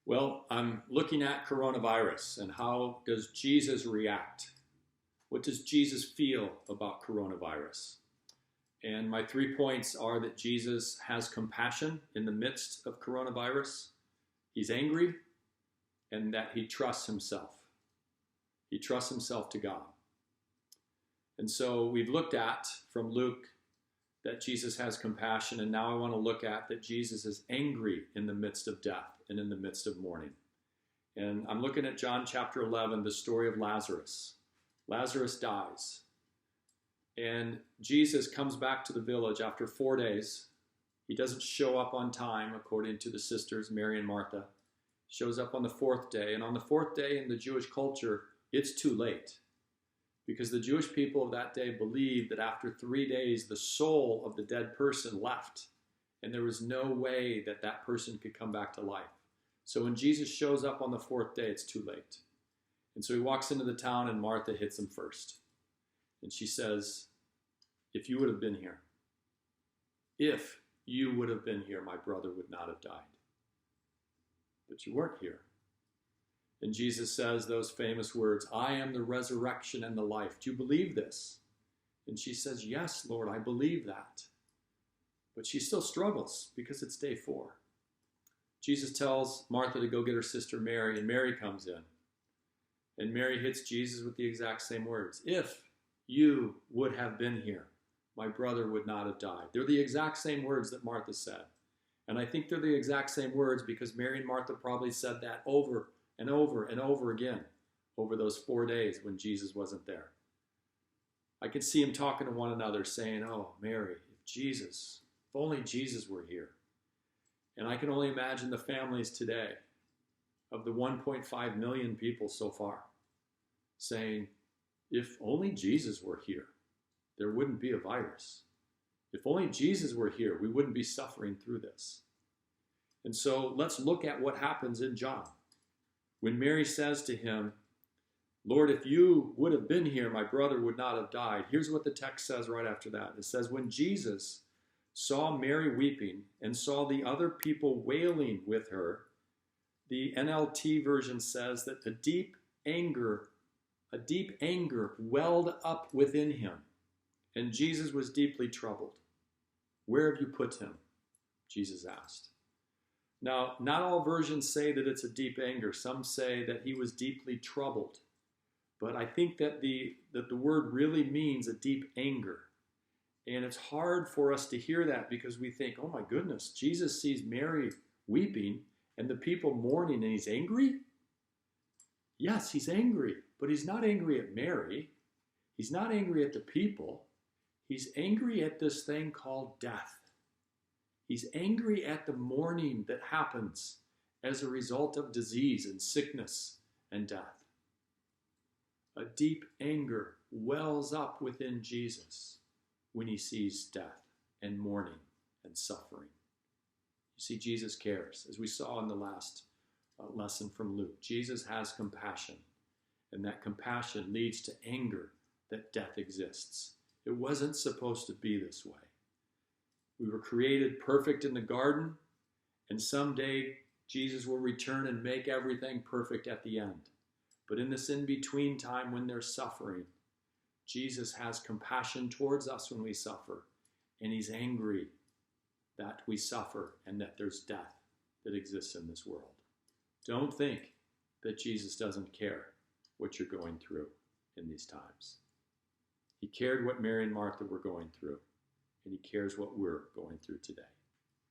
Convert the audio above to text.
Well, I'm looking at coronavirus and how does Jesus react? What does Jesus feel about coronavirus? And my 3 points are that Jesus has compassion in the midst of coronavirus. He's angry and that he trusts himself. He trusts himself to God. And so we've looked at from Luke that Jesus has compassion, and now I want to look at that Jesus is angry in the midst of death and in the midst of mourning. And I'm looking at John chapter 11, the story of Lazarus. Lazarus dies, and Jesus comes back to the village after 4 days. He doesn't show up on time, according to the sisters, Mary and Martha. Shows up on the fourth day, and on the fourth day in the Jewish culture, it's too late. Because the Jewish people of that day believed that after 3 days, the soul of the dead person left, and there was no way that that person could come back to life. So when Jesus shows up on the fourth day, it's too late. And so he walks into the town, and Martha hits him first. And she says, if you would have been here, my brother would not have died. But you weren't here. And Jesus says those famous words, I am the resurrection and the life. Do you believe this? And she says, yes, Lord, I believe that. But she still struggles because it's day 4. Jesus tells Martha to go get her sister Mary, and Mary comes in. And Mary hits Jesus with the exact same words. If you would have been here, my brother would not have died. They're the exact same words that Martha said. And I think they're the exact same words because Mary and Martha probably said that over and over and over again over those 4 days when Jesus wasn't there. I could see them talking to one another saying, oh, Mary, if only Jesus were here. And I can only imagine the families today of the 1.5 million people so far saying, if only Jesus were here, there wouldn't be a virus. If only Jesus were here, we wouldn't be suffering through this. And so let's look at what happens in John. When Mary says to him, Lord, if you would have been here, my brother would not have died. Here's what the text says right after that. It says, when Jesus saw Mary weeping and saw the other people wailing with her, the NLT version says that a deep anger welled up within him, and Jesus was deeply troubled. Where have you put him? Jesus asked. Now, not all versions say that it's a deep anger. Some say that he was deeply troubled. But I think that the word really means a deep anger. And it's hard for us to hear that because we think, oh my goodness, Jesus sees Mary weeping and the people mourning and he's angry? Yes, he's angry, but he's not angry at Mary. He's not angry at the people. He's angry at this thing called death. He's angry at the mourning that happens as a result of disease and sickness and death. A deep anger wells up within Jesus when he sees death and mourning and suffering. You see, Jesus cares. As we saw in the last lesson from Luke, Jesus has compassion, and that compassion leads to anger that death exists. It wasn't supposed to be this way. We were created perfect in the garden, and someday Jesus will return and make everything perfect at the end. But in this in-between time when there's suffering, Jesus has compassion towards us when we suffer, and he's angry that we suffer and that there's death that exists in this world. Don't think that Jesus doesn't care what you're going through in these times. He cared what Mary and Martha were going through, and he cares what we're going through today.